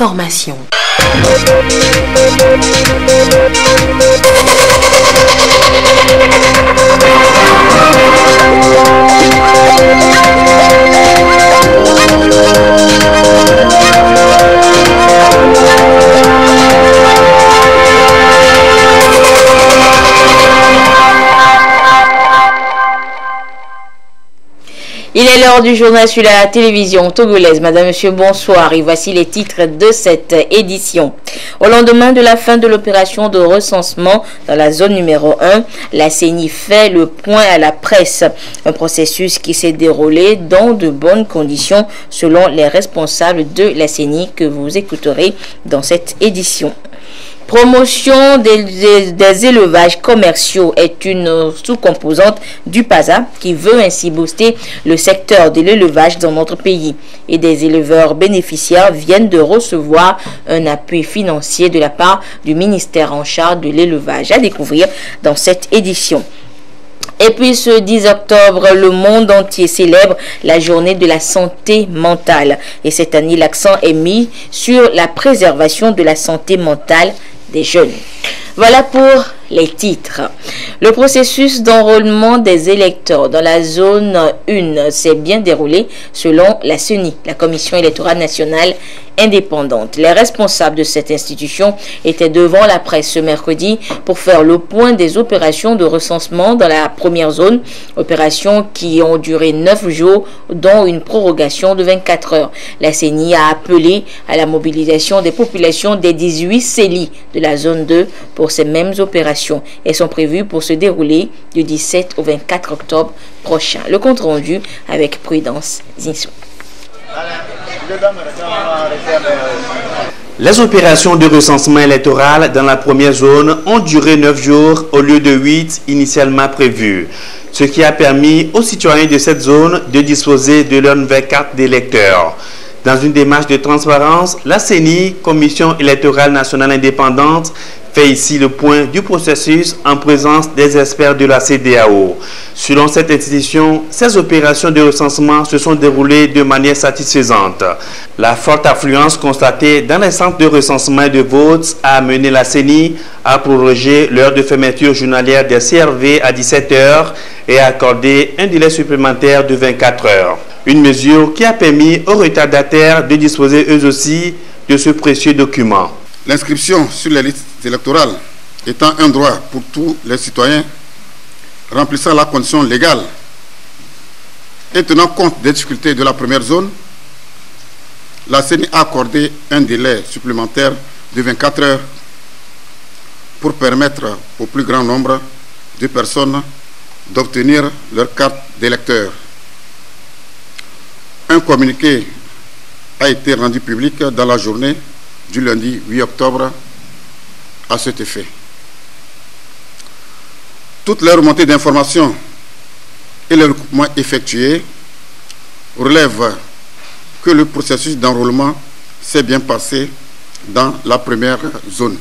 l'information. Il est l'heure du journal sur la télévision togolaise. Madame, Monsieur, bonsoir. Et voici les titres de cette édition. Au lendemain de la fin de l'opération de recensement dans la zone numéro 1, la CENI fait le point à la presse. Un processus qui s'est déroulé dans de bonnes conditions selon les responsables de la CENI que vous écouterez dans cette édition. Promotion des élevages commerciaux est une sous-composante du PASA qui veut ainsi booster le secteur de l'élevage dans notre pays. Et des éleveurs bénéficiaires viennent de recevoir un appui financier de la part du ministère en charge de l'élevage. À découvrir dans cette édition. Et puis ce 10 octobre, le monde entier célèbre la journée de la santé mentale. Et cette année, l'accent est mis sur la préservation de la santé mentale des jeunes. Voilà pour les titres. Le processus d'enrôlement des électeurs dans la zone 1 s'est bien déroulé selon la CENI, la Commission électorale nationale indépendante. Les responsables de cette institution étaient devant la presse ce mercredi pour faire le point des opérations de recensement dans la première zone, opérations qui ont duré 9 jours, dont une prorogation de 24 heures. La CENI a appelé à la mobilisation des populations des 18 CELI de la zone 2 pour ces mêmes opérations. Elles sont prévues pour se dérouler du 17 au 24 octobre prochain. Le compte rendu avec Prudence Zinsou. Les opérations de recensement électoral dans la première zone ont duré 9 jours au lieu de 8 initialement prévus, ce qui a permis aux citoyens de cette zone de disposer de leur nouvelle carte d'électeur. Dans une démarche de transparence, la CENI, Commission électorale nationale indépendante, fait ici le point du processus en présence des experts de la CEDEAO. Selon cette institution, ces opérations de recensement se sont déroulées de manière satisfaisante. La forte affluence constatée dans les centres de recensement et de vote a amené la CENI à proroger l'heure de fermeture journalière des CRV à 17 heures et à accorder un délai supplémentaire de 24 heures. Une mesure qui a permis aux retardataires de disposer eux aussi de ce précieux document. L'inscription sur les listes électorales étant un droit pour tous les citoyens remplissant la condition légale et tenant compte des difficultés de la première zone, la CENI a accordé un délai supplémentaire de 24 heures pour permettre au plus grand nombre de personnes d'obtenir leur carte d'électeur. Un communiqué a été rendu public dans la journée du lundi 8 octobre à cet effet. Toutes les remontées d'informations et les recoupements effectués relèvent que le processus d'enrôlement s'est bien passé dans la première zone.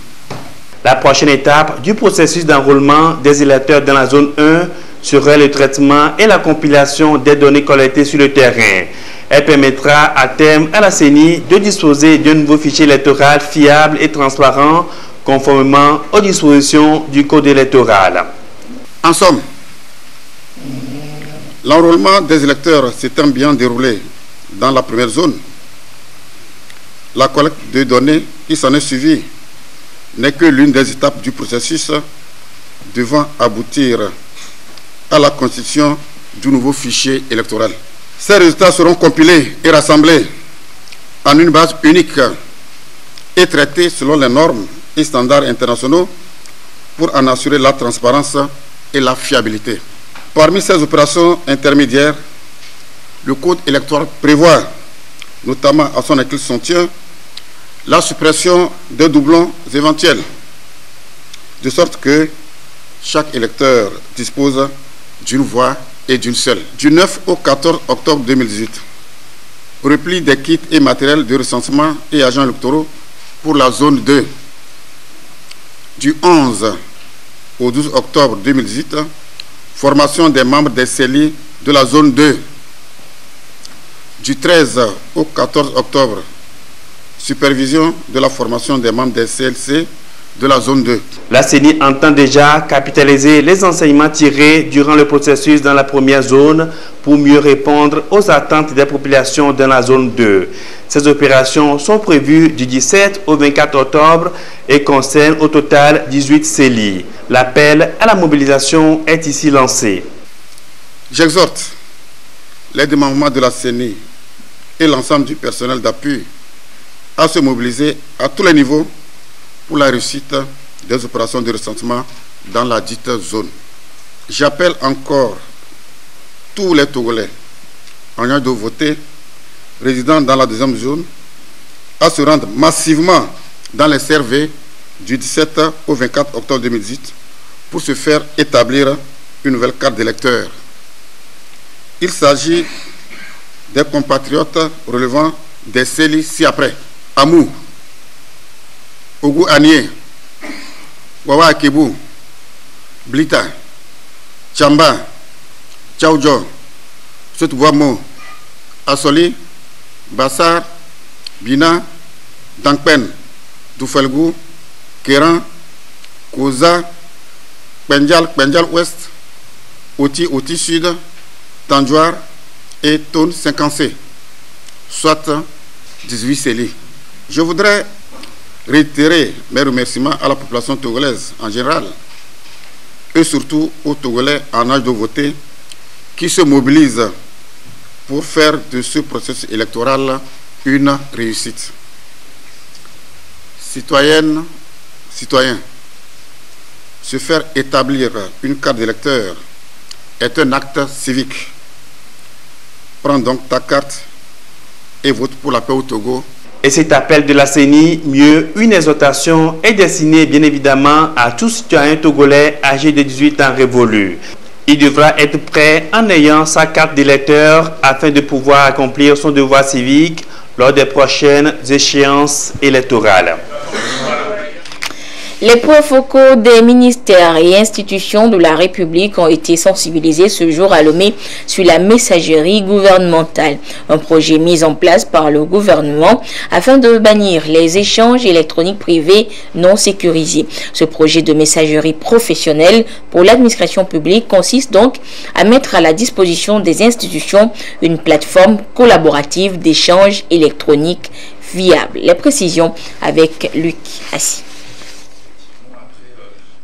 La prochaine étape du processus d'enrôlement des électeurs dans la zone 1 serait le traitement et la compilation des données collectées sur le terrain. Elle permettra à terme à la CENI de disposer d'un nouveau fichier électoral fiable et transparent conformément aux dispositions du Code électoral. En somme, l'enrôlement des électeurs s'étant bien déroulé dans la première zone, la collecte de données qui s'en est suivie n'est que l'une des étapes du processus devant aboutir à la constitution du nouveau fichier électoral. Ces résultats seront compilés et rassemblés en une base unique et traités selon les normes et standards internationaux pour en assurer la transparence et la fiabilité. Parmi ces opérations intermédiaires, le Code électoral prévoit, notamment à son article 61, la suppression des doublons éventuels, de sorte que chaque électeur dispose d'une voix et d'une seule. Du 9 au 14 octobre 2018, repli des kits et matériels de recensement et agents électoraux pour la zone 2. Du 11 au 12 octobre 2018, formation des membres des CELI de la zone 2. Du 13 au 14 octobre, supervision de la formation des membres des CLC de la zone 2. La CENI entend déjà capitaliser les enseignements tirés durant le processus dans la première zone pour mieux répondre aux attentes des populations dans la zone 2. Ces opérations sont prévues du 17 au 24 octobre et concernent au total 18 CELI. L'appel à la mobilisation est ici lancé. J'exhorte les démembrements de la CENI et l'ensemble du personnel d'appui à se mobiliser à tous les niveaux pour la réussite des opérations de recensement dans la dite zone. J'appelle encore tous les Togolais en ayant de voter résidant dans la deuxième zone à se rendre massivement dans les CRV du 17 au 24 octobre 2018 pour se faire établir une nouvelle carte d'électeur. Il s'agit des compatriotes relevant des CELI ci-après. Amou, Ogu Anie, Wawa Akebu, Blita, Chamba, Tchaoudjo, Sotouamo, Asoli, Bassar, Bina, Dankpen, Doufelgou, Kéran, Koza, Penjal Ouest, Oti Sud, Tandjouar et Tone 50C, soit 18 CELI. Je voudrais réitérer mes remerciements à la population togolaise en général et surtout aux Togolais en âge de voter qui se mobilisent pour faire de ce processus électoral une réussite. Citoyennes, citoyens, se faire établir une carte d'électeur est un acte civique. Prends donc ta carte et vote pour la paix au Togo. Et cet appel de la CENI, mieux une exhortation, est destiné bien évidemment à tout citoyen togolais âgé de 18 ans révolus. Il devra être prêt en ayant sa carte d'électeur afin de pouvoir accomplir son devoir civique lors des prochaines échéances électorales. Les points focaux des ministères et institutions de la République ont été sensibilisés ce jour à Lomé sur la messagerie gouvernementale, un projet mis en place par le gouvernement afin de bannir les échanges électroniques privés non sécurisés. Ce projet de messagerie professionnelle pour l'administration publique consiste donc à mettre à la disposition des institutions une plateforme collaborative d'échanges électroniques viable. Les précisions avec Luc Assis.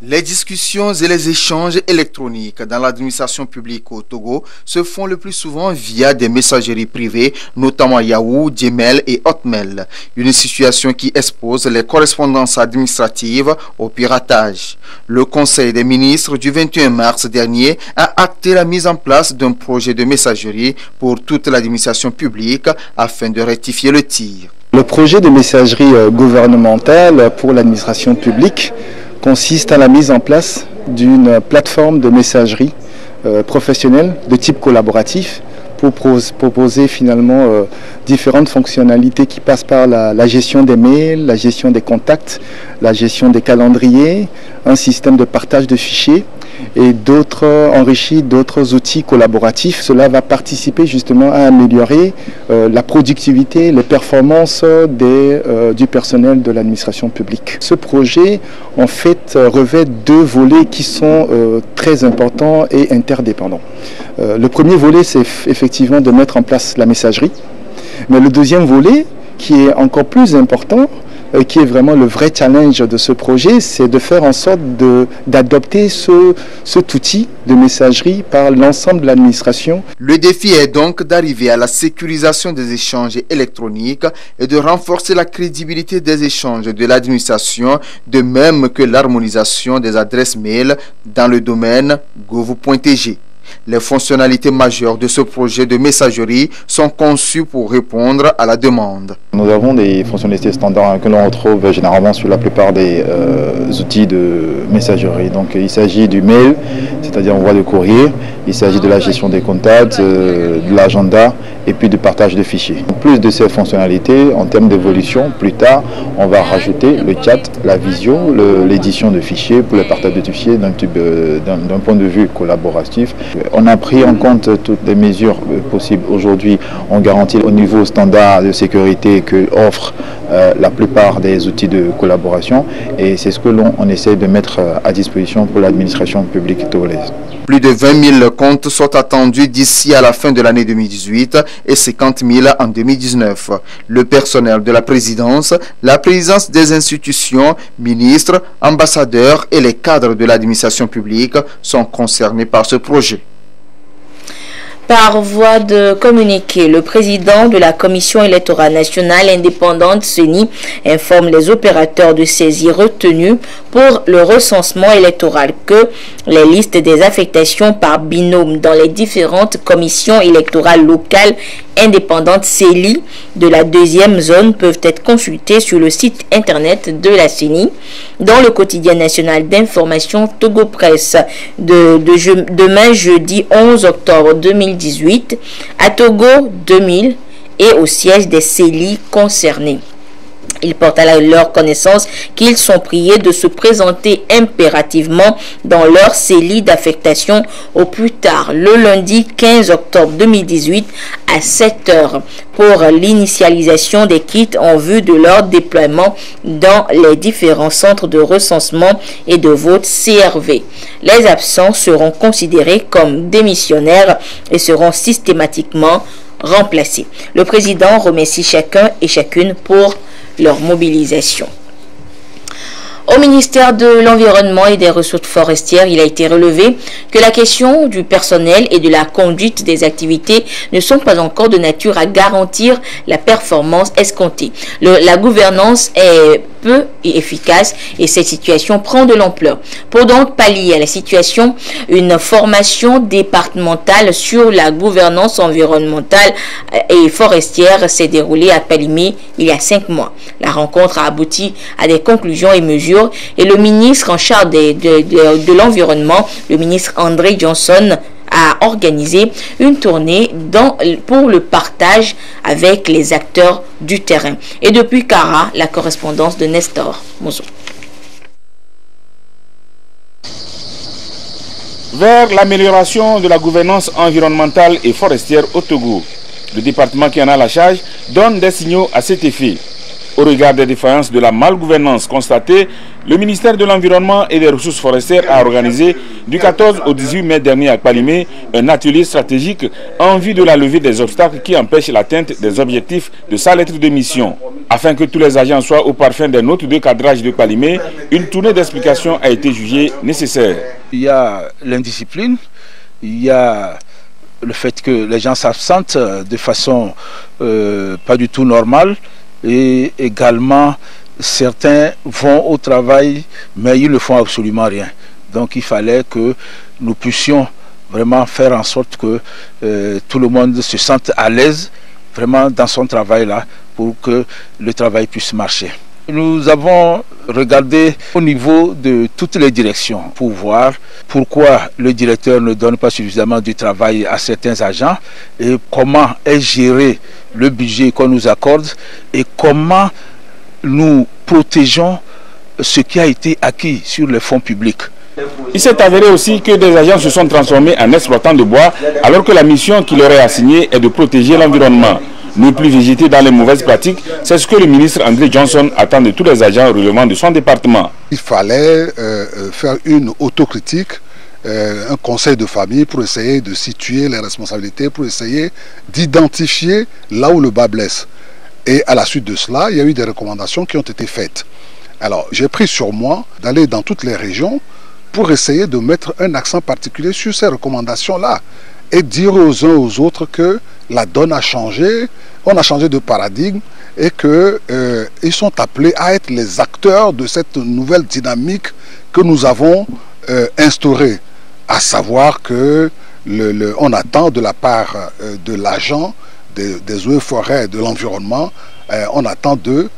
Les discussions et les échanges électroniques dans l'administration publique au Togo se font le plus souvent via des messageries privées, notamment Yahoo, Gmail et Hotmail. Une situation qui expose les correspondances administratives au piratage. Le Conseil des ministres du 21 mars dernier a acté la mise en place d'un projet de messagerie pour toute l'administration publique afin de rectifier le tir. Le projet de messagerie gouvernementale pour l'administration publique consiste à la mise en place d'une plateforme de messagerie professionnelle de type collaboratif pour proposer finalement différentes fonctionnalités qui passent par la gestion des mails, la gestion des contacts, la gestion des calendriers, un système de partage de fichiers et enrichir d'autres outils collaboratifs. Cela va participer justement à améliorer la productivité, les performances du personnel de l'administration publique. Ce projet, en fait, revêt deux volets qui sont très importants et interdépendants. Le premier volet, c'est effectivement de mettre en place la messagerie. Mais le deuxième volet, qui est encore plus important, qui est vraiment le vrai challenge de ce projet, c'est de faire en sorte d'adopter cet outil de messagerie par l'ensemble de l'administration. Le défi est donc d'arriver à la sécurisation des échanges électroniques et de renforcer la crédibilité des échanges de l'administration, de même que l'harmonisation des adresses mail dans le domaine gov.tg. Les fonctionnalités majeures de ce projet de messagerie sont conçues pour répondre à la demande. Nous avons des fonctionnalités standards que l'on retrouve généralement sur la plupart des outils de messagerie. Donc il s'agit du mail, c'est-à-dire envoi de courrier, il s'agit de la gestion des contacts, de l'agenda et puis du partage de fichiers. En plus de ces fonctionnalités, en termes d'évolution, plus tard, on va rajouter le chat, la visio, l'édition de fichiers pour le partage de fichiers d'un point de vue collaboratif. On a pris en compte toutes les mesures possibles. Aujourd'hui, on garantit au niveau standard de sécurité que offrent la plupart des outils de collaboration et c'est ce que l'on essaie de mettre à disposition pour l'administration publique togolaise. Plus de 20 000 comptes sont attendus d'ici à la fin de l'année 2018 et 50 000 en 2019. Le personnel de la présidence des institutions, ministres, ambassadeurs et les cadres de l'administration publique sont concernés par ce projet. Par voie de communiqué, le président de la Commission électorale nationale indépendante, CENI, informe les opérateurs de saisie retenus pour le recensement électoral que les listes des affectations par binôme dans les différentes commissions électorales locales indépendantes CELI de la deuxième zone peuvent être consultées sur le site internet de la CENI, dans le quotidien national d'information Togo Presse demain jeudi 11 octobre 2018 à Togo 2000 et au siège des CELI concernés. Ils portent à leur connaissance qu'ils sont priés de se présenter impérativement dans leur CELI d'affectation au plus tard le lundi 15 octobre 2018 à 7 h pour l'initialisation des kits en vue de leur déploiement dans les différents centres de recensement et de vote CRV. Les absents seront considérés comme démissionnaires et seront systématiquement remplacés. Le président remercie chacun et chacune pour leur mobilisation. Au ministère de l'Environnement et des Ressources forestières, il a été relevé que la question du personnel et de la conduite des activités ne sont pas encore de nature à garantir la performance escomptée. La gouvernance est peu efficace et cette situation prend de l'ampleur. Pour donc pallier à la situation, une formation départementale sur la gouvernance environnementale et forestière s'est déroulée à Palimé il y a 5 mois. La rencontre a abouti à des conclusions et mesures et le ministre en charge de l'environnement, le ministre André Johnson, a organisé une tournée pour le partage avec les acteurs du terrain. Et depuis Kara, la correspondance de Nestor Mozo. Vers l'amélioration de la gouvernance environnementale et forestière au Togo, le département qui en a la charge donne des signaux à cet effet. Au regard des défaillances de la malgouvernance constatée, le ministère de l'Environnement et des Ressources forestières a organisé du 14 au 18 mai dernier à Palimé un atelier stratégique en vue de la levée des obstacles qui empêchent l'atteinte des objectifs de sa lettre de mission. Afin que tous les agents soient au parfum des notes de cadrage de Palimé, une tournée d'explication a été jugée nécessaire. Il y a l'indiscipline, il y a le fait que les gens s'absentent de façon pas du tout normale. Et également, certains vont au travail, mais ils ne font absolument rien. Donc il fallait que nous puissions vraiment faire en sorte que tout le monde se sente à l'aise vraiment dans son travail-là pour que le travail puisse marcher. Nous avons regardé au niveau de toutes les directions pour voir pourquoi le directeur ne donne pas suffisamment de travail à certains agents et comment est géré le budget qu'on nous accorde et comment nous protégeons ce qui a été acquis sur les fonds publics. Il s'est avéré aussi que des agents se sont transformés en exploitants de bois alors que la mission qui leur est assignée est de protéger l'environnement. Ne plus végéter dans les mauvaises pratiques, c'est ce que le ministre André Johnson attend de tous les agents relevant de son département. Il fallait faire une autocritique, un conseil de famille pour essayer de situer les responsabilités, pour essayer d'identifier là où le bas blesse. Et à la suite de cela, il y a eu des recommandations qui ont été faites. Alors, j'ai pris sur moi d'aller dans toutes les régions pour essayer de mettre un accent particulier sur ces recommandations-là et dire aux uns aux autres que la donne a changé, on a changé de paradigme et qu'ils sont appelés à être les acteurs de cette nouvelle dynamique que nous avons instaurée. À savoir que on attend de la part de l'agent des eaux et forêts de l'environnement, on attend de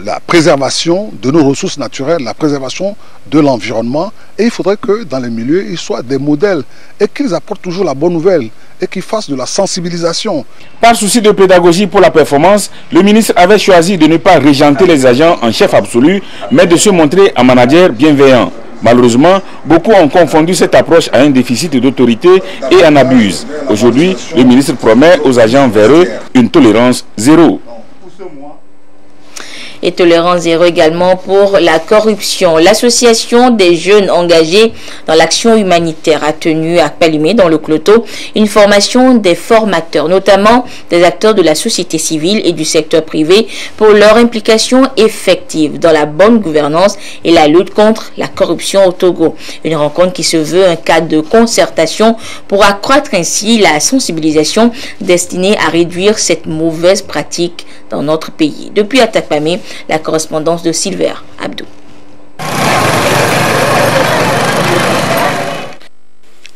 la préservation de nos ressources naturelles, la préservation de l'environnement, et il faudrait que dans les milieux, ils soient des modèles et qu'ils apportent toujours la bonne nouvelle et qu'ils fassent de la sensibilisation. Par souci de pédagogie pour la performance, le ministre avait choisi de ne pas régenter les agents en chef absolu, mais de se montrer un manager bienveillant. Malheureusement, beaucoup ont confondu cette approche à un déficit d'autorité et en abusent. Aujourd'hui, le ministre promet aux agents véreux une tolérance zéro. Et tolérance zéro également pour la corruption. L'association des jeunes engagés dans l'action humanitaire a tenu à Palimé, dans le Cloto, une formation des formateurs, notamment des acteurs de la société civile et du secteur privé, pour leur implication effective dans la bonne gouvernance et la lutte contre la corruption au Togo. Une rencontre qui se veut un cadre de concertation pour accroître ainsi la sensibilisation destinée à réduire cette mauvaise pratique dans notre pays. Depuis Atakpamé, la correspondance de Silver Abdou.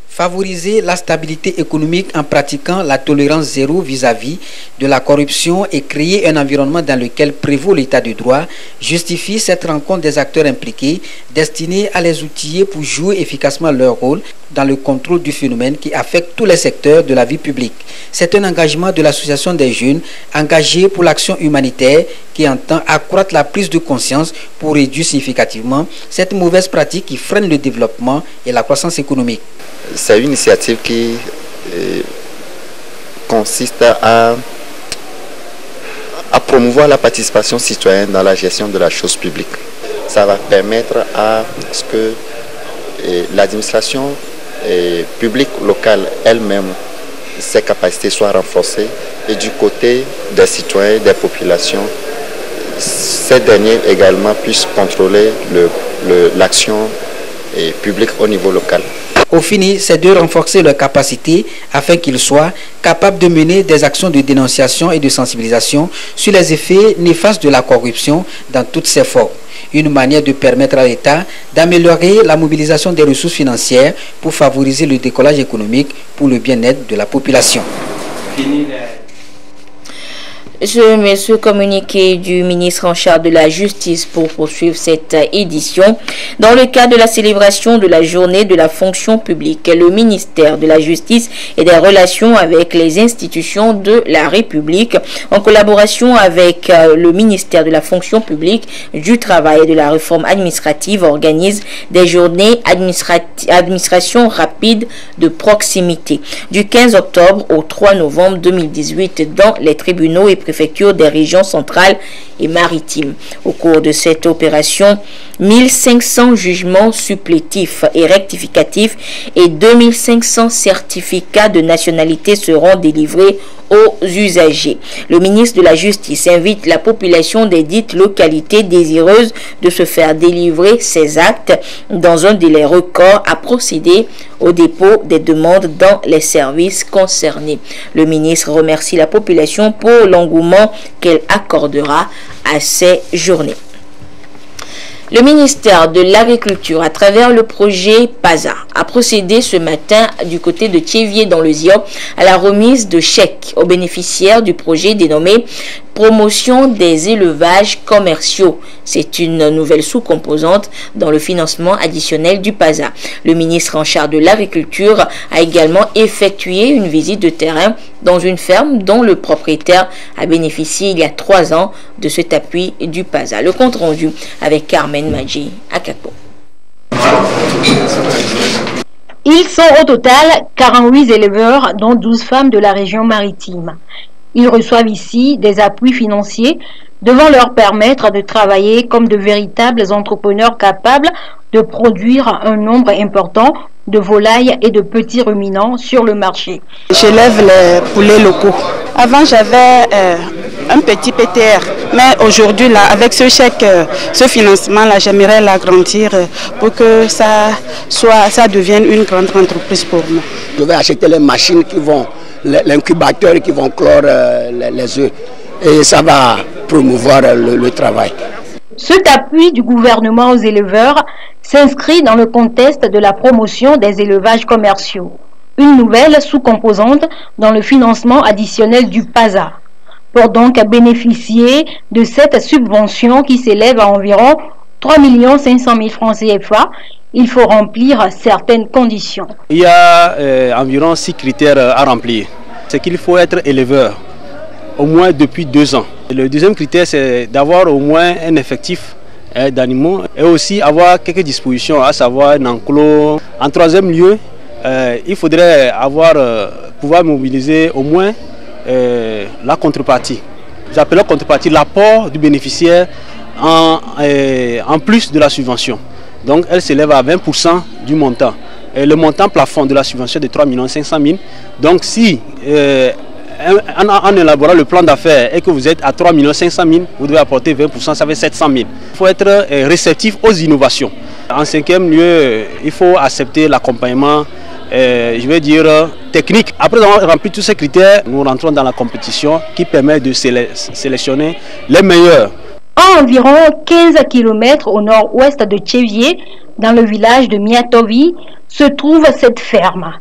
Favoriser la stabilité économique en pratiquant la tolérance zéro vis-à-vis de la corruption et créer un environnement dans lequel prévaut l'état de droit justifie cette rencontre des acteurs impliqués destinée à les outiller pour jouer efficacement leur rôle dans le contrôle du phénomène qui affecte tous les secteurs de la vie publique. C'est un engagement de l'association des jeunes engagés pour l'action humanitaire qui entend accroître la prise de conscience pour réduire significativement cette mauvaise pratique qui freine le développement et la croissance économique. C'est une initiative qui consiste à promouvoir la participation citoyenne dans la gestion de la chose publique. Ça va permettre à ce que l'administration publique locale elle-même, ses capacités soient renforcées et du côté des citoyens, des populations, ces derniers également puissent contrôler l'action publique au niveau local. Au fini, c'est de renforcer leurs capacités afin qu'ils soient capables de mener des actions de dénonciation et de sensibilisation sur les effets néfastes de la corruption dans toutes ses formes. Une manière de permettre à l'État d'améliorer la mobilisation des ressources financières pour favoriser le décollage économique pour le bien-être de la population. Ce communiqué du ministre en charge de la Justice pour poursuivre cette édition. Dans le cadre de la célébration de la journée de la fonction publique, le ministère de la Justice et des relations avec les institutions de la République, en collaboration avec le ministère de la fonction publique, du travail et de la réforme administrative, organise des journées administration rapide de proximité du 15 octobre au 3 novembre 2018 dans les tribunaux et préfectures des régions centrales et maritimes. Au cours de cette opération, 1500 jugements supplétifs et rectificatifs et 2500 certificats de nationalité seront délivrés aux usagers. Le ministre de la Justice invite la population des dites localités désireuses de se faire délivrer ces actes dans un délai record à procéder au dépôt des demandes dans les services concernés. Le ministre remercie la population pour l'engouement qu'elle accordera à ces journées. Le ministère de l'Agriculture, à travers le projet PASA, a procédé ce matin du côté de Thiévier dans le Ziop à la remise de chèques aux bénéficiaires du projet dénommé Promotion des élevages commerciaux. C'est une nouvelle sous-composante dans le financement additionnel du PASA. Le ministre en charge de l'Agriculture a également effectué une visite de terrain dans une ferme dont le propriétaire a bénéficié il y a 3 ans de cet appui du PASA. Le compte rendu avec Carmen Madji à Kakpo. Ils sont au total 48 éleveurs, dont 12 femmes de la région maritime. Ils reçoivent ici des appuis financiers devant leur permettre de travailler comme de véritables entrepreneurs capables de produire un nombre important de volailles et de petits ruminants sur le marché. J'élève les poulets locaux. Avant, j'avais un petit PTR, mais aujourd'hui, là, avec ce chèque, ce financement-là, j'aimerais l'agrandir pour que ça devienne une grande entreprise pour moi. Je vais acheter les machines qui vont, l'incubateur qui vont clore les œufs, et ça va promouvoir le travail. Cet appui du gouvernement aux éleveurs s'inscrit dans le contexte de la promotion des élevages commerciaux, une nouvelle sous-composante dans le financement additionnel du PASA. Pour donc bénéficier de cette subvention qui s'élève à environ 3 500 000 francs CFA, il faut remplir certaines conditions. Il y a environ 6 critères à remplir. C'est qu'il faut être éleveur, au moins depuis 2 ans. Et le deuxième critère, c'est d'avoir au moins un effectif d'animaux et aussi avoir quelques dispositions, à savoir un enclos. En troisième lieu, il faudrait pouvoir mobiliser au moins la contrepartie. J'appelle la contrepartie l'apport du bénéficiaire en plus de la subvention. Donc elle s'élève à 20% du montant. Et le montant plafond de la subvention est de 3 500 000. Donc si en élaborant le plan d'affaires et que vous êtes à 3 500 000, vous devez apporter 20%, ça fait 700 000. Il faut être réceptif aux innovations. En cinquième lieu, il faut accepter l'accompagnement, je vais dire, technique. Après avoir rempli tous ces critères, nous rentrons dans la compétition qui permet de sélectionner les meilleurs. À environ 15 km au nord-ouest de Tchévier, dans le village de Miatovi, se trouve cette ferme.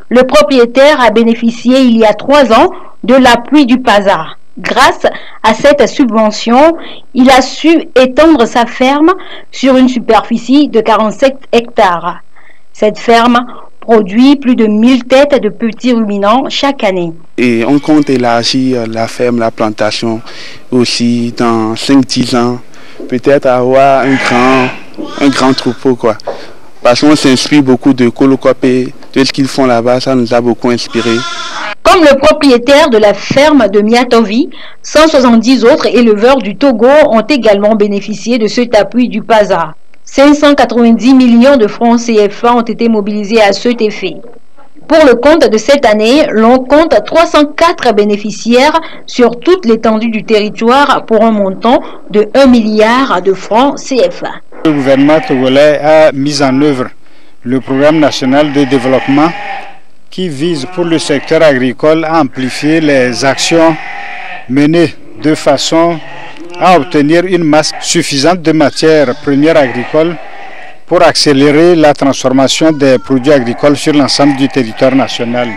Le propriétaire a bénéficié il y a 3 ans de l'appui du PASA. Grâce à cette subvention, il a su étendre sa ferme sur une superficie de 47 hectares. Cette ferme produit plus de 1000 têtes de petits ruminants chaque année. Et on compte élargir la ferme, la plantation aussi dans 5-10 ans. Peut-être avoir un grand troupeau, quoi. Parce qu'on s'inspire beaucoup de Colocopé, de ce qu'ils font là-bas, ça nous a beaucoup inspiré. Comme le propriétaire de la ferme de Miatovi, 170 autres éleveurs du Togo ont également bénéficié de cet appui du PASA. 590 millions de francs CFA ont été mobilisés à cet effet. Pour le compte de cette année, l'on compte 304 bénéficiaires sur toute l'étendue du territoire pour un montant de 1 milliard de francs CFA. Le gouvernement togolais a mis en œuvre le programme national de développement qui vise pour le secteur agricole à amplifier les actions menées de façon à obtenir une masse suffisante de matières premières agricoles pour accélérer la transformation des produits agricoles sur l'ensemble du territoire national.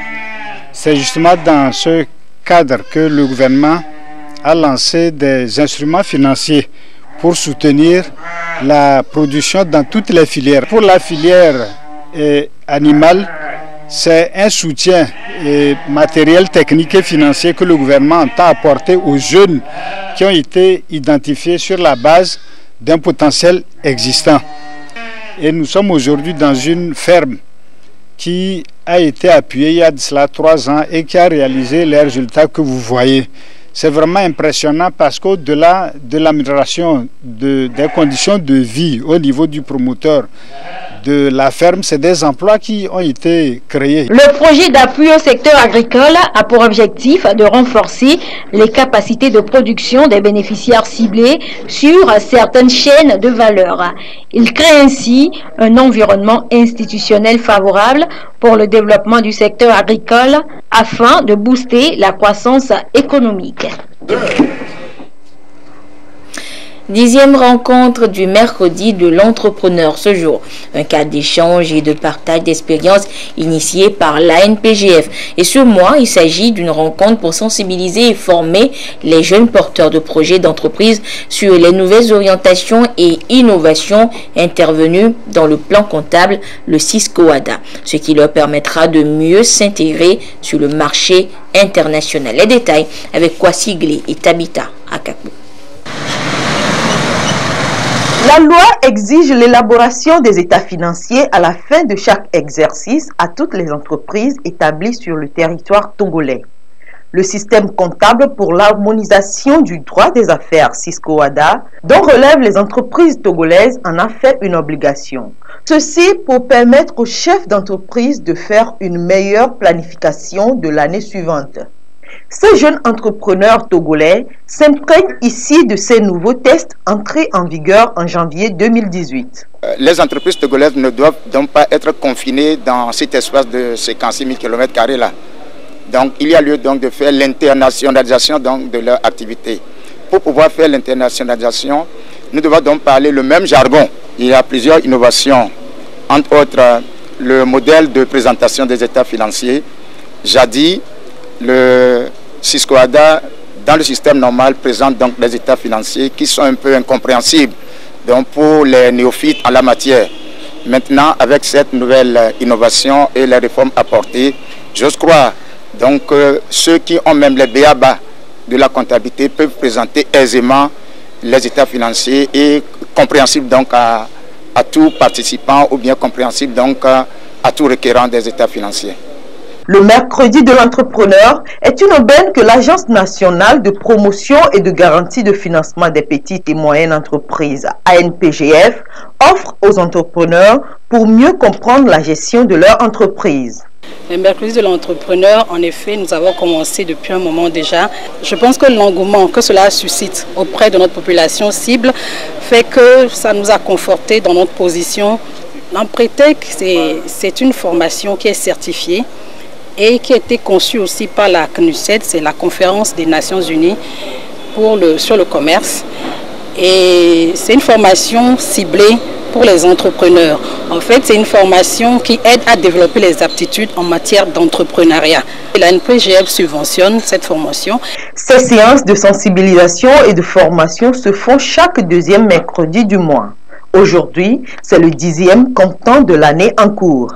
C'est justement dans ce cadre que le gouvernement a lancé des instruments financiers pour soutenir la production dans toutes les filières. Pour la filière animale, c'est un soutien matériel, technique et financier que le gouvernement entend apporter aux jeunes qui ont été identifiés sur la base d'un potentiel existant. Et nous sommes aujourd'hui dans une ferme qui a été appuyée il y a de cela 3 ans et qui a réalisé les résultats que vous voyez. C'est vraiment impressionnant parce qu'au-delà de l'amélioration des conditions de vie au niveau du promoteur de la ferme, c'est des emplois qui ont été créés. Le projet d'appui au secteur agricole a pour objectif de renforcer les capacités de production des bénéficiaires ciblés sur certaines chaînes de valeur. Il crée ainsi un environnement institutionnel favorable pour le développement du secteur agricole afin de booster la croissance économique. 10e rencontre du mercredi de l'entrepreneur ce jour. Un cadre d'échange et de partage d'expériences initié par l'ANPGF. Et ce mois, il s'agit d'une rencontre pour sensibiliser et former les jeunes porteurs de projets d'entreprise sur les nouvelles orientations et innovations intervenues dans le plan comptable, le Cisco-ADA, ce qui leur permettra de mieux s'intégrer sur le marché international. Les détails avec Kwasi Glé et Tabita Akakou. La loi exige l'élaboration des états financiers à la fin de chaque exercice à toutes les entreprises établies sur le territoire togolais. Le système comptable pour l'harmonisation du droit des affaires Cisco-ADA, dont relèvent les entreprises togolaises, en a fait une obligation. Ceci pour permettre aux chefs d'entreprise de faire une meilleure planification de l'année suivante. Ces jeunes entrepreneurs togolais s'imprègnent ici de ces nouveaux tests entrés en vigueur en janvier 2018. Les entreprises togolaises ne doivent donc pas être confinées dans cet espace de 56 000 km² là. Donc il y a lieu donc de faire l'internationalisation de leur activité. Pour pouvoir faire l'internationalisation, nous devons donc parler le même jargon. Il y a plusieurs innovations, entre autres le modèle de présentation des états financiers. Jadis, le Cisco-ADA, dans le système normal, présente donc des états financiers qui sont un peu incompréhensibles donc pour les néophytes en la matière. Maintenant, avec cette nouvelle innovation et les réformes apportées, j'ose croire donc ceux qui ont même les b.a.-ba de la comptabilité peuvent présenter aisément les états financiers et compréhensible donc à tout participant ou bien compréhensible donc à tout requérant des états financiers. Le mercredi de l'entrepreneur est une aubaine que l'Agence nationale de promotion et de garantie de financement des petites et moyennes entreprises, ANPGF, offre aux entrepreneurs pour mieux comprendre la gestion de leur entreprise. Le mercredi de l'entrepreneur, en effet, nous avons commencé depuis un moment déjà. Je pense que l'engouement que cela suscite auprès de notre population cible fait que ça nous a conforté dans notre position. L'Empretec, c'est une formation qui est certifiée et qui a été conçue aussi par la CNUSED, c'est la conférence des Nations Unies sur le commerce. Et c'est une formation ciblée pour les entrepreneurs. En fait, c'est une formation qui aide à développer les aptitudes en matière d'entrepreneuriat. La NPGF subventionne cette formation. Ces séances de sensibilisation et de formation se font chaque deuxième mercredi du mois. Aujourd'hui, c'est le 10e comptant de l'année en cours.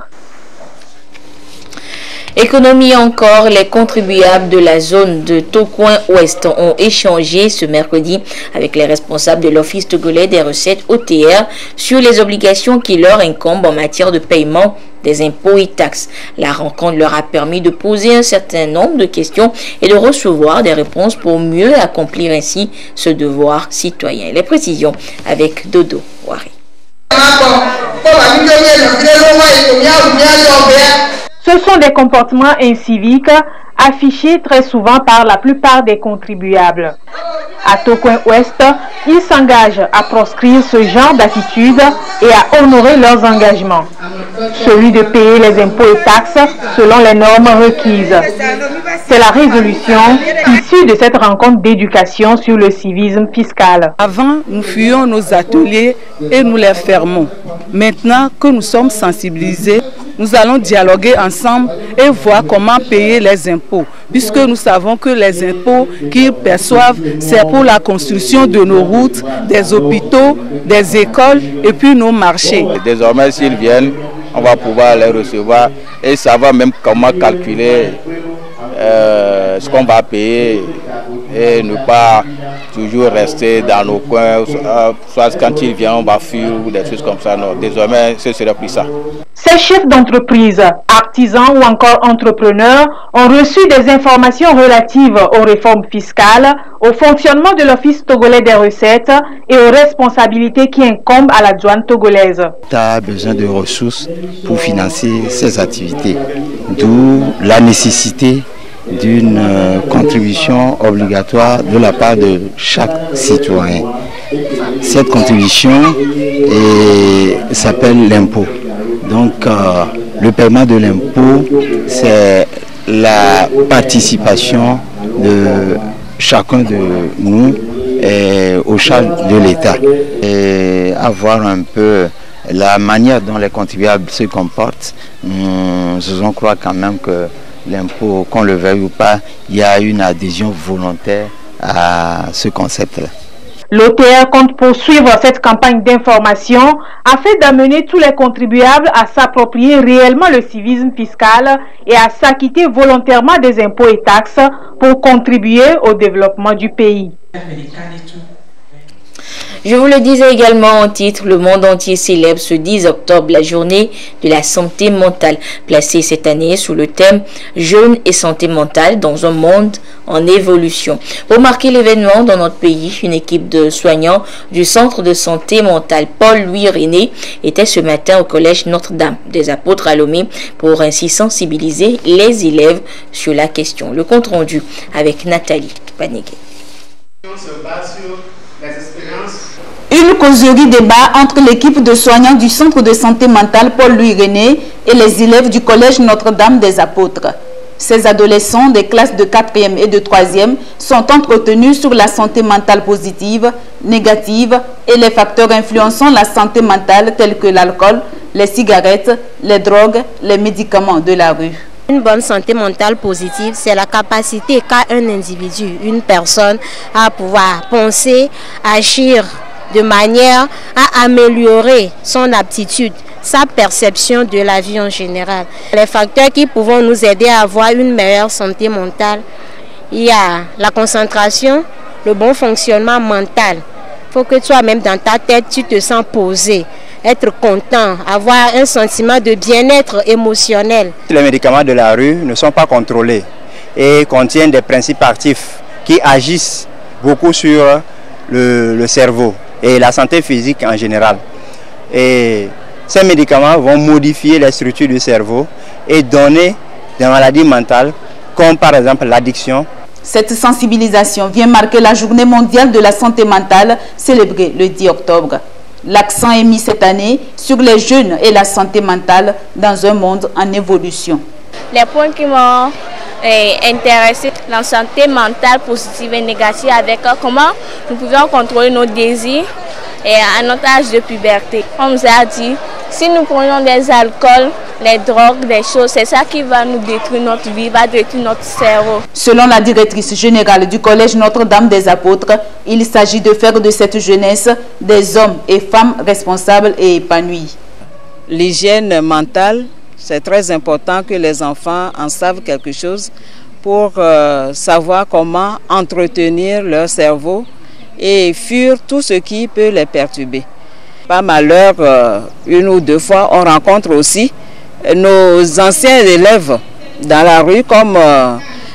Économie encore, les contribuables de la zone de Tocoin Ouest ont échangé ce mercredi avec les responsables de l'Office togolais des recettes OTR sur les obligations qui leur incombent en matière de paiement des impôts et taxes. La rencontre leur a permis de poser un certain nombre de questions et de recevoir des réponses pour mieux accomplir ainsi ce devoir citoyen. Les précisions avec Dodo Wari. Ce sont des comportements inciviques affichés très souvent par la plupart des contribuables. À Tocoin Ouest, ils s'engagent à proscrire ce genre d'attitude et à honorer leurs engagements. Celui de payer les impôts et taxes selon les normes requises. C'est la résolution issue de cette rencontre d'éducation sur le civisme fiscal. Avant, nous fuyons nos ateliers et nous les fermons. Maintenant que nous sommes sensibilisés, nous allons dialoguer ensemble et voir comment payer les impôts, puisque nous savons que les impôts qu'ils perçoivent, c'est pour la construction de nos routes, des hôpitaux, des écoles et puis nos marchés. Désormais, s'ils viennent, on va pouvoir les recevoir et savoir même comment calculer ce qu'on va payer et ne pas toujours rester dans nos coins, soit quand ils viennent on va fuir ou des choses comme ça. Non, désormais ce serait plus ça. Ces chefs d'entreprise, artisans ou encore entrepreneurs ont reçu des informations relatives aux réformes fiscales, au fonctionnement de l'Office togolais des recettes et aux responsabilités qui incombent à la douane togolaise. L'État a besoin de ressources pour financer ses activités, d'où la nécessité d'une contribution obligatoire de la part de chaque citoyen. Cette contribution s'appelle l'impôt. Donc le paiement de l'impôt, c'est la participation de chacun de nous aux charges de l'État. Et avoir un peu la manière dont les contribuables se comportent, nous faisons croire quand même que l'impôt, qu'on le veuille ou pas, il y a une adhésion volontaire à ce concept-là. L'OTR compte poursuivre cette campagne d'information afin d'amener tous les contribuables à s'approprier réellement le civisme fiscal et à s'acquitter volontairement des impôts et taxes pour contribuer au développement du pays. Je vous le disais également en titre, le monde entier célèbre ce 10 octobre la journée de la santé mentale, placée cette année sous le thème « Jeunes et santé mentale dans un monde en évolution ». Pour marquer l'événement dans notre pays, une équipe de soignants du centre de santé mentale Paul-Louis René était ce matin au collège Notre-Dame des Apôtres à Lomé pour ainsi sensibiliser les élèves sur la question. Le compte rendu avec Nathalie Panégué. Une causerie débat entre l'équipe de soignants du centre de santé mentale Paul-Louis René et les élèves du collège Notre-Dame des Apôtres. Ces adolescents des classes de 4e et de 3e sont entretenus sur la santé mentale positive, négative et les facteurs influençant la santé mentale tels que l'alcool, les cigarettes, les drogues, les médicaments de la rue. Une bonne santé mentale positive, c'est la capacité qu'a un individu, une personne, à pouvoir penser, agir de manière à améliorer son aptitude, sa perception de la vie en général. Les facteurs qui peuvent nous aider à avoir une meilleure santé mentale, il y a la concentration, le bon fonctionnement mental, faut que toi-même dans ta tête, tu te sens posé, être content, avoir un sentiment de bien-être émotionnel. Les médicaments de la rue ne sont pas contrôlés et contiennent des principes actifs qui agissent beaucoup sur le cerveau et la santé physique en général. Et ces médicaments vont modifier les structures du cerveau et donner des maladies mentales comme par exemple l'addiction. Cette sensibilisation vient marquer la journée mondiale de la santé mentale célébrée le 10 octobre. L'accent est mis cette année sur les jeunes et la santé mentale dans un monde en évolution. Les points qui m'ont intéressé, la santé mentale positive et négative, avec comment nous pouvons contrôler nos désirs et à notre âge de puberté. On nous a dit, si nous prenons des alcools, les drogues, des choses, c'est ça qui va nous détruire notre vie, va détruire notre cerveau. Selon la directrice générale du Collège Notre-Dame des Apôtres, il s'agit de faire de cette jeunesse des hommes et femmes responsables et épanouis. L'hygiène mentale, c'est très important que les enfants en savent quelque chose pour savoir comment entretenir leur cerveau et fuir tout ce qui peut les perturber. Par malheur, une ou deux fois, on rencontre aussi nos anciens élèves dans la rue comme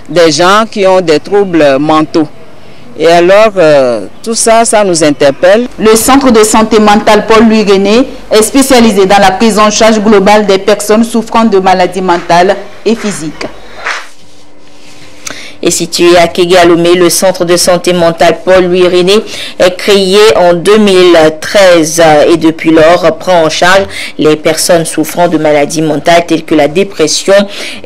des gens qui ont des troubles mentaux. Et alors, tout ça, ça nous interpelle. Le centre de santé mentale Paul-Louis René est spécialisé dans la prise en charge globale des personnes souffrant de maladies mentales et physiques. Et situé à Kégalomé, le centre de santé mentale Paul-Louis René est créé en 2013 et depuis lors prend en charge les personnes souffrant de maladies mentales telles que la dépression,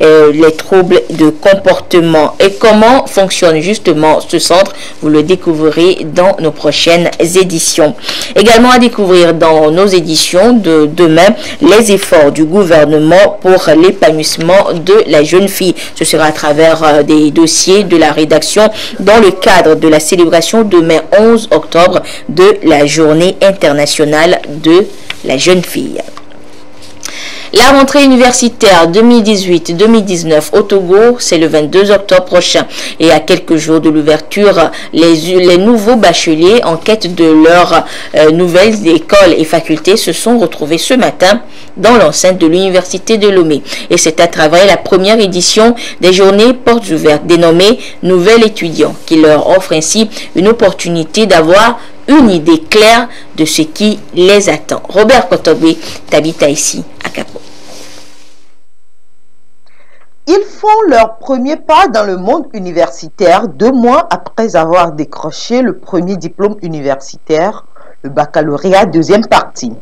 les troubles de comportement. Et comment fonctionne justement ce centre? Vous le découvrirez dans nos prochaines éditions. Également à découvrir dans nos éditions de demain, les efforts du gouvernement pour l'épanouissement de la jeune fille. Ce sera à travers des dossiers de la rédaction dans le cadre de la célébration demain 11 octobre de la journée internationale de la jeune fille. La rentrée universitaire 2018-2019 au Togo, c'est le 22 octobre prochain. Et à quelques jours de l'ouverture, les nouveaux bacheliers en quête de leurs nouvelles écoles et facultés se sont retrouvés ce matin dans l'enceinte de l'université de Lomé. Et c'est à travers la première édition des journées portes ouvertes dénommées Nouvel étudiant qui leur offre ainsi une opportunité d'avoir une idée claire de ce qui les attend. Robert Kotobé t'habite ici à Capo. Ils font leur premier pas dans le monde universitaire 2 mois après avoir décroché le premier diplôme universitaire, le baccalauréat deuxième partie.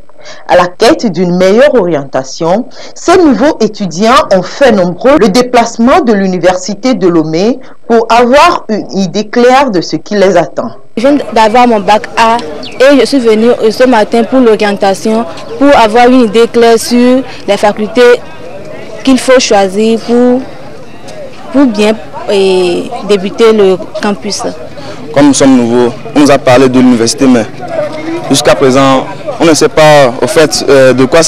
À la quête d'une meilleure orientation, ces nouveaux étudiants ont fait nombreux le déplacement de l'université de Lomé pour avoir une idée claire de ce qui les attend. Je viens d'avoir mon bac A et je suis venu ce matin pour l'orientation, pour avoir une idée claire sur les facultés qu'il faut choisir pour bien débuter le campus. Comme nous sommes nouveaux, on nous a parlé de l'université, mais jusqu'à présent, on ne sait pas au fait de quoi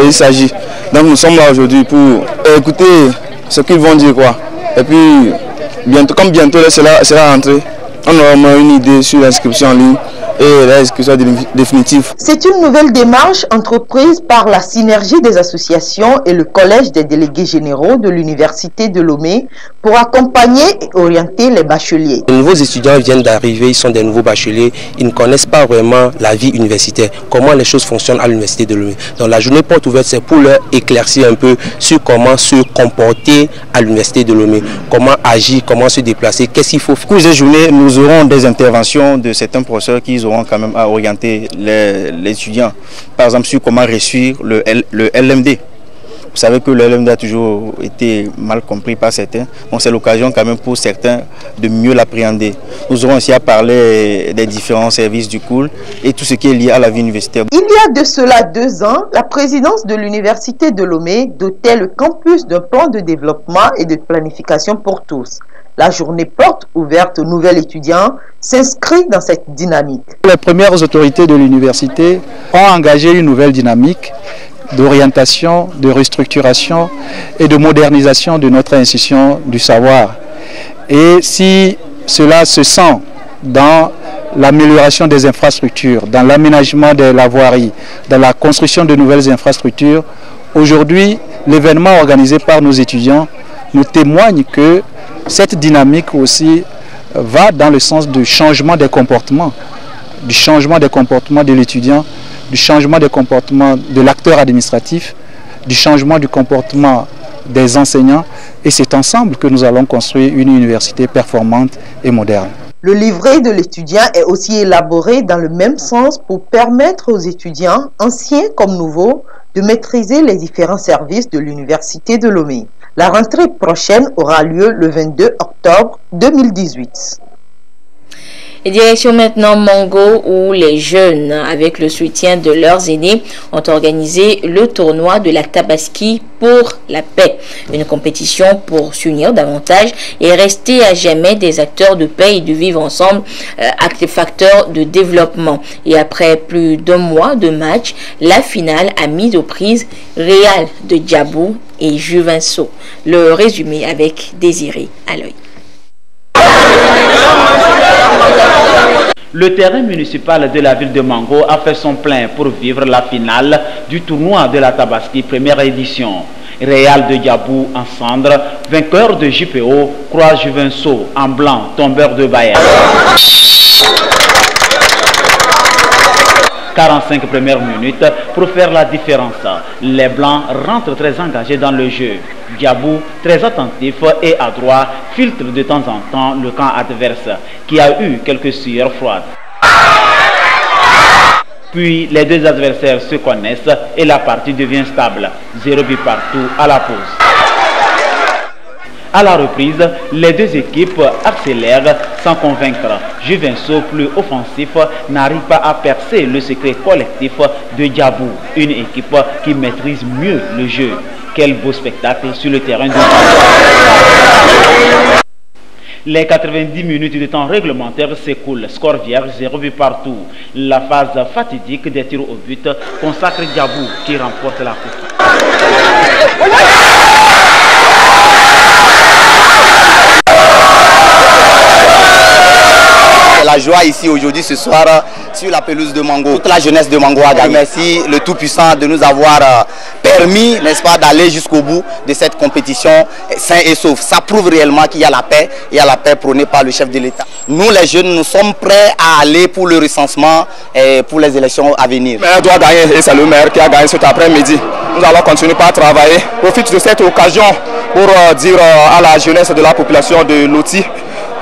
il s'agit. Donc nous sommes là aujourd'hui pour écouter ce qu'ils vont dire, quoi. Et puis, bientôt, comme bientôt c'est la rentrée, on aura une idée sur l'inscription en ligne et l'inscription définitive. C'est une nouvelle démarche entreprise par la synergie des associations et le collège des délégués généraux de l'université de Lomé pour accompagner et orienter les bacheliers. Les nouveaux étudiants viennent d'arriver, ils sont des nouveaux bacheliers, ils ne connaissent pas vraiment la vie universitaire, comment les choses fonctionnent à l'université de Lomé. Donc la journée porte ouverte, c'est pour leur éclaircir un peu sur comment se comporter à l'université de Lomé, comment agir, comment se déplacer, qu'est-ce qu'il faut. Au cours des journées, nous aurons des interventions de certains professeurs qui auront quand même à orienter les étudiants. Par exemple, sur comment réussir le LMD. Vous savez que le LMD a toujours été mal compris par certains. Bon, c'est l'occasion quand même pour certains de mieux l'appréhender. Nous aurons aussi à parler des différents services du cours et tout ce qui est lié à la vie universitaire. Il y a de cela 2 ans, la présidence de l'université de Lomé dotait le campus d'un plan de développement et de planification pour tous. La journée porte ouverte aux nouveaux étudiants s'inscrit dans cette dynamique. Les premières autorités de l'université ont engagé une nouvelle dynamique d'orientation, de restructuration et de modernisation de notre institution du savoir. Et si cela se sent dans l'amélioration des infrastructures, dans l'aménagement de la voirie, dans la construction de nouvelles infrastructures. Aujourd'hui, l'événement organisé par nos étudiants nous témoigne que cette dynamique aussi va dans le sens du changement des comportements, de l'étudiant, du changement des comportements de l'acteur administratif, du changement du comportement des enseignants. Et c'est ensemble que nous allons construire une université performante et moderne. Le livret de l'étudiant est aussi élaboré dans le même sens pour permettre aux étudiants, anciens comme nouveaux, de maîtriser les différents services de l'Université de Lomé. La rentrée prochaine aura lieu le 22 octobre 2018. Et direction maintenant Mango, où les jeunes, avec le soutien de leurs aînés, ont organisé le tournoi de la Tabaski pour la paix. Une compétition pour s'unir davantage et rester à jamais des acteurs de paix et de vivre ensemble, des facteurs de développement. Et après plus d'un mois de match, la finale a mis aux prises Real de Djabou et Juvinso. Le résumé avec Désiré à l'œil. Le terrain municipal de la ville de Mango a fait son plein pour vivre la finale du tournoi de la Tabaski première édition. Real de Djabou en cendre, vainqueur de JPO, croise Juvinso en blanc, tombeur de Bayern. 45 premières minutes pour faire la différence. Les Blancs rentrent très engagés dans le jeu. Djabou, très attentif et adroit, filtre de temps en temps le camp adverse, qui a eu quelques sueurs froides. Puis les deux adversaires se connaissent et la partie devient stable. 0 but partout à la pause. À la reprise, les deux équipes accélèrent sans convaincre. Juvinso, plus offensif, n'arrive pas à percer le secret collectif de Djabou, une équipe qui maîtrise mieux le jeu. Quel beau spectacle sur le terrain de Djabou. Les 90 minutes de temps réglementaire s'écoulent. Score vierge, 0 but partout. La phase fatidique des tirs au but consacre Djabou qui remporte la coupe. La joie ici aujourd'hui ce soir sur la pelouse de Mango. Toute la jeunesse de Mango a gagné. Merci le Tout-Puissant de nous avoir permis, n'est-ce pas, d'aller jusqu'au bout de cette compétition sain et sauf. Ça prouve réellement qu'il y a la paix, il y a la paix prônée par le chef de l'État. Nous les jeunes, nous sommes prêts à aller pour le recensement et pour les élections à venir. Le maire doit gagner et c'est le maire qui a gagné cet après-midi. Nous allons continuer par travailler. Profite de cette occasion pour dire à la jeunesse de la population de Loti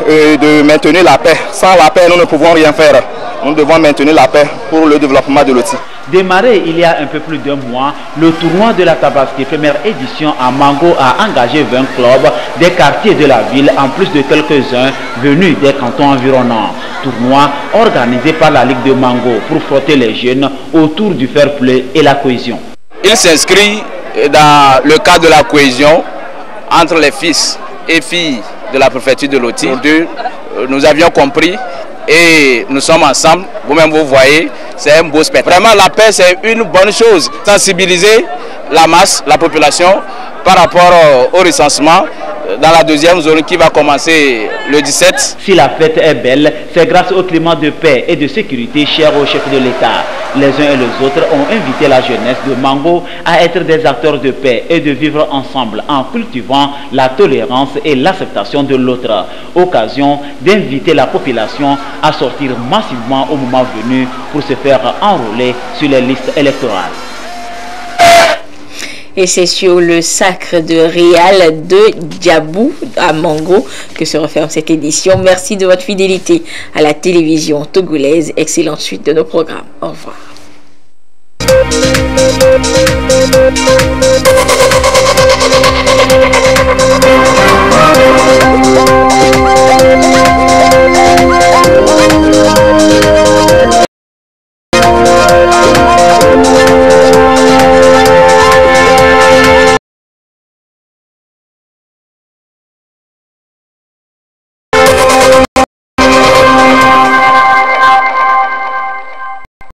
de maintenir la paix. Sans la paix, nous ne pouvons rien faire. Nous devons maintenir la paix pour le développement de Loti. Démarré il y a un peu plus d'un mois, le tournoi de la Tabaski première édition à Mango a engagé 20 clubs des quartiers de la ville, en plus de quelques-uns venus des cantons environnants. Tournoi organisé par la Ligue de Mango pour frotter les jeunes autour du fair play et la cohésion. Il s'inscrit dans le cadre de la cohésion entre les fils et filles de la préfecture de Loti. Nous avions compris et nous sommes ensemble. Vous-même vous voyez, c'est un beau spectacle. Vraiment la paix c'est une bonne chose. Sensibiliser la masse, la population par rapport au recensement dans la deuxième zone qui va commencer le 17. Si la fête est belle, c'est grâce au climat de paix et de sécurité cher au chef de l'État. Les uns et les autres ont invité la jeunesse de Mango à être des acteurs de paix et de vivre ensemble en cultivant la tolérance et l'acceptation de l'autre. Occasion d'inviter la population à sortir massivement au moment venu pour se faire enrôler sur les listes électorales. Et c'est sur le sacre de Real de Djabou à Mango que se referme cette édition. Merci de votre fidélité à la télévision togolaise. Excellente suite de nos programmes. Au revoir.